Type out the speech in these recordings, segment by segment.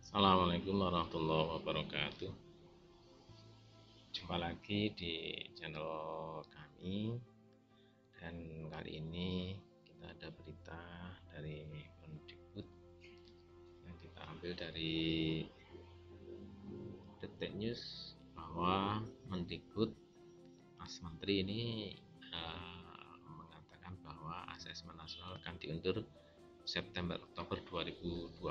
Assalamualaikum warahmatullahi wabarakatuh. Jumpa lagi di channel kami, dan kali ini kita ada berita dari Mendikbud yang kita ambil dari Detik News bahwa Mendikbud Mas Menteri ini mengatakan bahwa asesmen nasional akan diundur September Oktober 2021.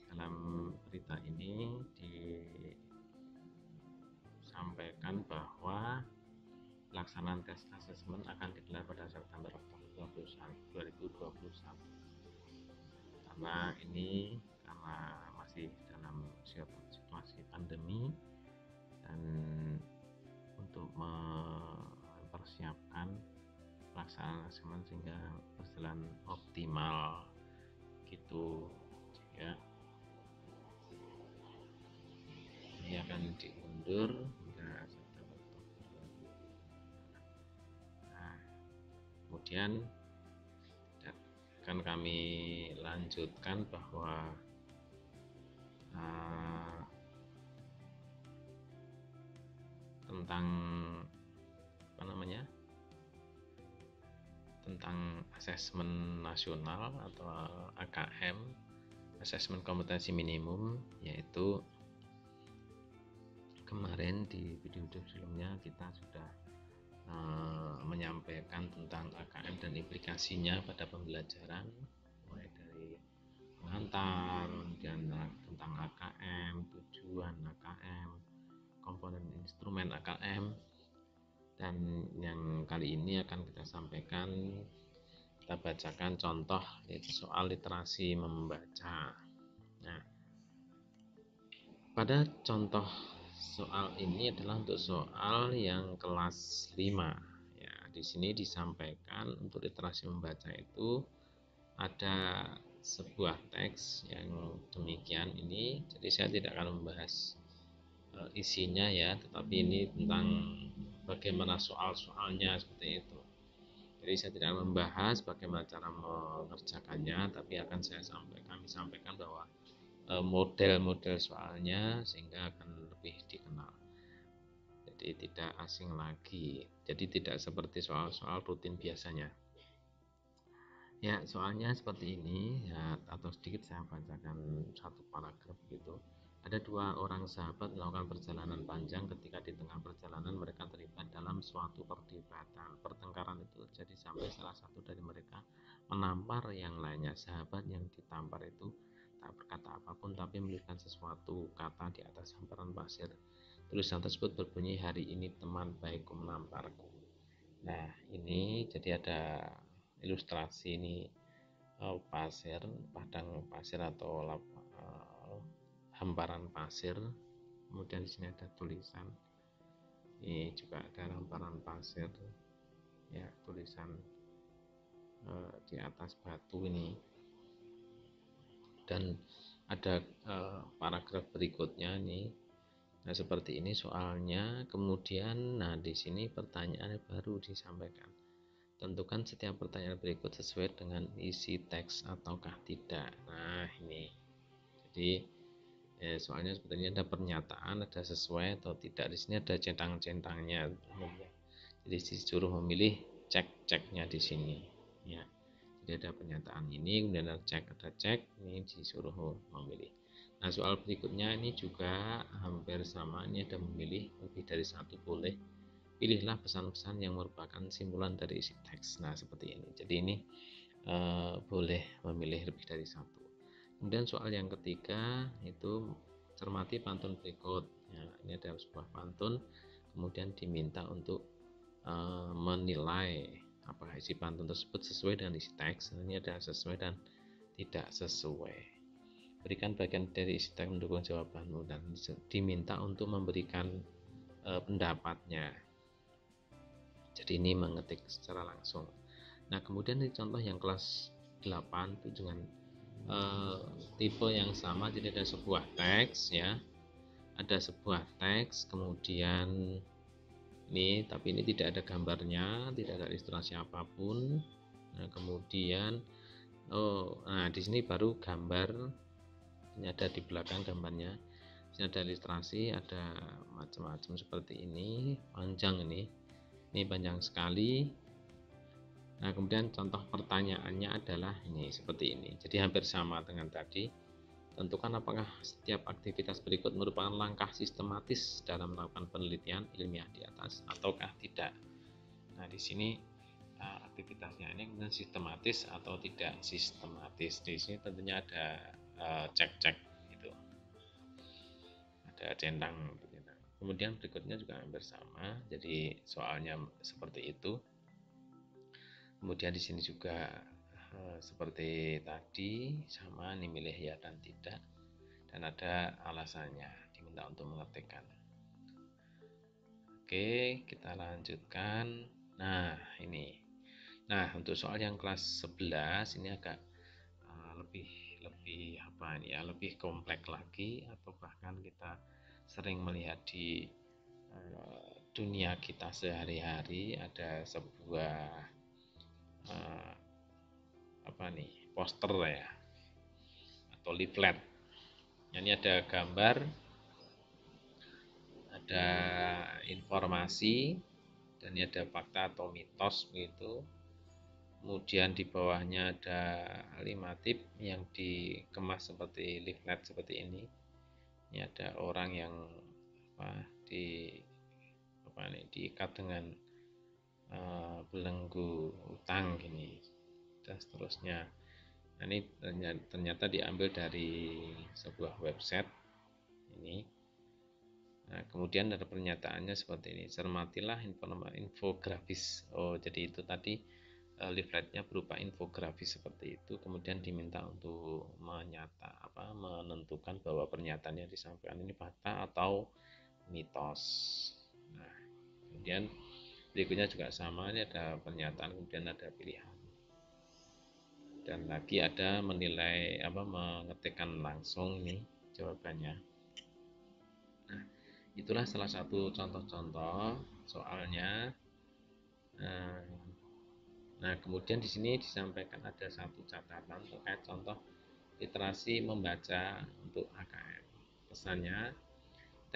Dalam berita ini disampaikan bahwa pelaksanaan tes asesmen akan digelar pada September Oktober 2021 karena masih dalam situasi pandemi, dan untuk mempersiapkan pelaksanaan asesmen sehingga berjalan optimal gitu ya. Ini akan diundur hingga September. Nah, kemudian akan kami lanjutkan bahwa tentang asesmen nasional atau AKM, asesmen kompetensi minimum, yaitu kemarin di video sebelumnya kita sudah menyampaikan tentang AKM dan implikasinya pada pembelajaran, mulai dari pengantar, kemudian tentang AKM, tujuan AKM, komponen instrumen AKM, dan yang kali ini akan kita sampaikan, kita bacakan contoh soal literasi membaca. Nah, pada contoh soal ini adalah untuk soal yang kelas 5 ya. Di sini disampaikan untuk literasi membaca itu ada sebuah teks yang demikian ini, jadi saya tidak akan membahas isinya ya, tetapi ini tentang bagaimana soal-soalnya seperti itu. Jadi saya tidak membahas bagaimana cara mengerjakannya, tapi akan kami sampaikan bahwa model-model soalnya sehingga akan lebih dikenal. Jadi tidak asing lagi. Jadi tidak seperti soal-soal rutin biasanya. Ya, soalnya seperti ini ya, atau sedikit saya bacakan satu paragraf gitu. Ada dua orang sahabat melakukan perjalanan panjang. Ketika di tengah perjalanan mereka terlibat dalam suatu perdebatan. Pertengkaran itu terjadi sampai salah satu dari mereka menampar yang lainnya. Sahabat yang ditampar itu tak berkata apapun, tapi memberikan sesuatu kata di atas hamparan pasir. Tulisan tersebut berbunyi, "Hari ini teman baikku menamparku." Nah, ini jadi ada ilustrasi ini pasir, padang pasir atau hamparan pasir. Kemudian di sini ada tulisan. Ini juga ada hamparan pasir ya, tulisan di atas batu ini. Dan ada paragraf berikutnya nih. Nah, seperti ini soalnya. Kemudian di sini pertanyaannya baru disampaikan. Tentukan setiap pertanyaan berikut sesuai dengan isi teks ataukah tidak. Nah, ini. Jadi soalnya seperti ini, ada pernyataan, ada sesuai atau tidak. Di sini ada centang-centangnya. Jadi disuruh memilih cek-ceknya di sini. Ya. Jadi ada pernyataan ini, kemudian ada cek, ini disuruh memilih. Nah, soal berikutnya ini juga hampir sama. Ini ada memilih lebih dari satu boleh. Pilihlah pesan-pesan yang merupakan simpulan dari isi teks. Nah, seperti ini. Jadi ini boleh memilih lebih dari satu. Kemudian soal yang ketiga itu cermati pantun berikut. Ya, ini ada sebuah pantun, kemudian diminta untuk menilai apakah isi pantun tersebut sesuai dengan isi teks. Ini ada sesuai dan tidak sesuai. Berikan bagian dari isi teks mendukung jawabanmu, dan diminta untuk memberikan pendapatnya. Jadi ini mengetik secara langsung. Nah, kemudian di contoh yang kelas 8 itu dengan tipe yang sama. Jadi ada sebuah teks ya, ada sebuah teks, kemudian ini, tapi ini tidak ada gambarnya, tidak ada ilustrasi apapun. Nah, kemudian Oh, nah di sini baru gambar, ini ada di belakang gambarnya. Di sini ada ilustrasi, ada macam-macam seperti ini, panjang ini panjang sekali. Nah, kemudian contoh pertanyaannya adalah ini seperti ini. Jadi hampir sama dengan tadi. Tentukan apakah setiap aktivitas berikut merupakan langkah sistematis dalam melakukan penelitian ilmiah di atas ataukah tidak. Nah, di sini aktivitasnya ini kemudian sistematis atau tidak sistematis. Di sini tentunya ada cek-cek gitu. Ada centang. Kemudian berikutnya juga hampir sama. Jadi soalnya seperti itu. Kemudian di sini juga seperti tadi sama, ini milih ya dan tidak, dan ada alasannya, diminta untuk mengetikkan. Oke, kita lanjutkan. Nah, ini. Nah, untuk soal yang kelas 11 ini agak lebih lebih apa ini ya, lebih kompleks lagi, atau bahkan kita sering melihat di dunia kita sehari-hari. Ada sebuah apa nih, poster ya, atau leaflet. Ini ada gambar, ada informasi, dan ini ada fakta atau mitos begitu. Kemudian di bawahnya ada 5 tip yang dikemas seperti leaflet seperti ini. Ini ada orang yang diikat dengan belenggu utang gini dan seterusnya. Nah, ini ternyata diambil dari sebuah website ini. Nah, kemudian ada pernyataannya seperti ini, cermatilah infografis. Oh, jadi itu tadi leafletnya berupa infografis seperti itu. Kemudian diminta untuk menentukan bahwa pernyataan yang disampaikan ini fakta atau mitos. Nah, kemudian berikutnya juga sama, ini ada pernyataan, kemudian ada pilihan. Dan lagi ada menilai mengetikkan langsung nih jawabannya. Nah, itulah salah satu contoh-contoh soalnya. Nah, kemudian di sini disampaikan ada satu catatan terkait contoh literasi membaca untuk AKM. Pesannya,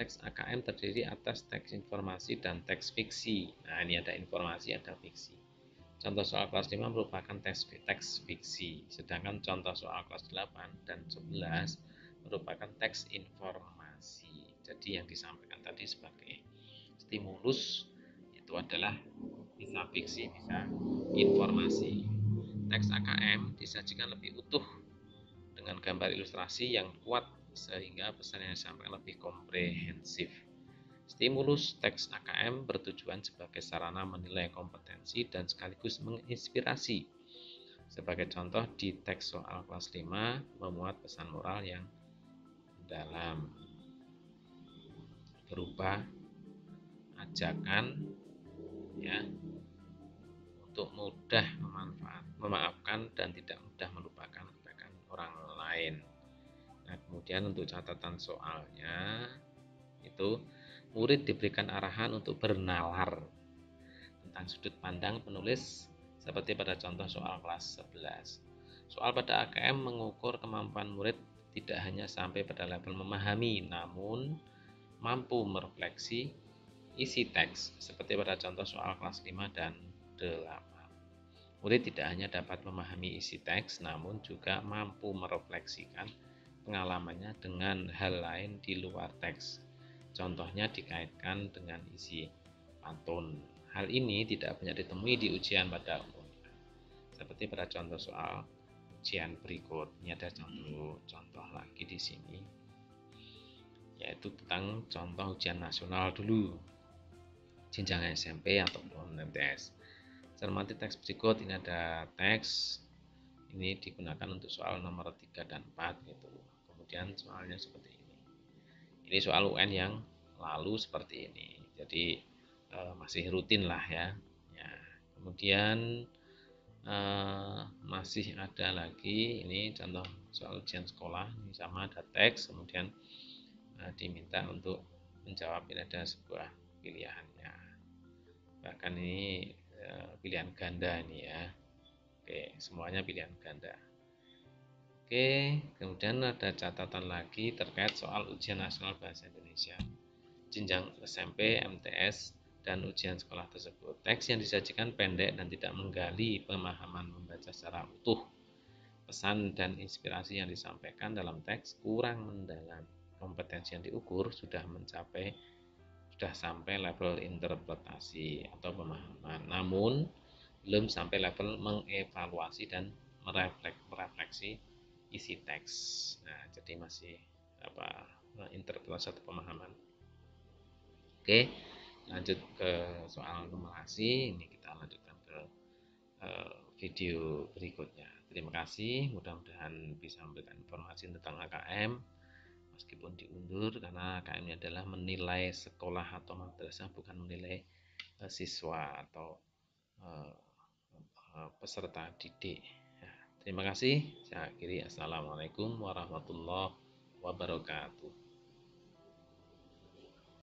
teks AKM terdiri atas teks informasi dan teks fiksi. Nah, ini ada informasi, ada fiksi. Contoh soal kelas 5 merupakan teks fiksi, sedangkan contoh soal kelas 8 dan 11 merupakan teks informasi. Jadi yang disampaikan tadi sebagai stimulus itu adalah bisa fiksi, bisa informasi. Teks AKM disajikan lebih utuh dengan gambar ilustrasi yang kuat sehingga pesan yang disampaikan lebih komprehensif. Stimulus teks AKM bertujuan sebagai sarana menilai kompetensi dan sekaligus menginspirasi. Sebagai contoh, di teks soal kelas 5 memuat pesan moral yang dalam berupa ajakan ya untuk mudah memaafkan dan tidak mudah melupakan kebaikan orang lain. Nah, kemudian untuk catatan soalnya itu murid diberikan arahan untuk bernalar tentang sudut pandang penulis seperti pada contoh soal kelas 11. Soal pada AKM mengukur kemampuan murid tidak hanya sampai pada level memahami, namun mampu merefleksi isi teks seperti pada contoh soal kelas 5 dan 8. Murid tidak hanya dapat memahami isi teks, namun juga mampu merefleksikan pengalamannya dengan hal lain di luar teks. Contohnya dikaitkan dengan isi pantun. Hal ini tidak banyak ditemui di ujian pada umumnya. Seperti pada contoh soal ujian berikut. Ini ada contoh lagi di sini, yaitu tentang contoh ujian nasional dulu, jenjang SMP ataupun MTS. Cermati teks berikut. Ini ada teks, ini digunakan untuk soal nomor 3 dan 4 gitu. Kemudian soalnya seperti ini. Ini soal UN yang lalu seperti ini. Jadi masih rutin lah ya. Kemudian masih ada lagi, ini contoh soal ujian sekolah, ini sama, ada teks, kemudian diminta untuk menjawab. Ini ada sebuah pilihannya, bahkan ini pilihan ganda ini ya. Oke, semuanya pilihan ganda. Oke, kemudian ada catatan lagi terkait soal ujian nasional bahasa Indonesia jenjang SMP, MTS, dan ujian sekolah tersebut. Teks yang disajikan pendek dan tidak menggali pemahaman membaca secara utuh. Pesan dan inspirasi yang disampaikan dalam teks kurang mendalam. Kompetensi yang diukur sudah sampai level interpretasi atau pemahaman, namun belum sampai level mengevaluasi dan merefleksi isi teks. Nah, jadi masih interpretasi atau pemahaman. Oke, lanjut ke soal numerasi. Ini kita lanjutkan ke video berikutnya. Terima kasih, mudah-mudahan bisa memberikan informasi tentang AKM meskipun diundur, karena AKM ini adalah menilai sekolah atau madrasah, bukan menilai siswa atau peserta didik. Ya, terima kasih. Saya akhiri. Assalamualaikum warahmatullahi wabarakatuh.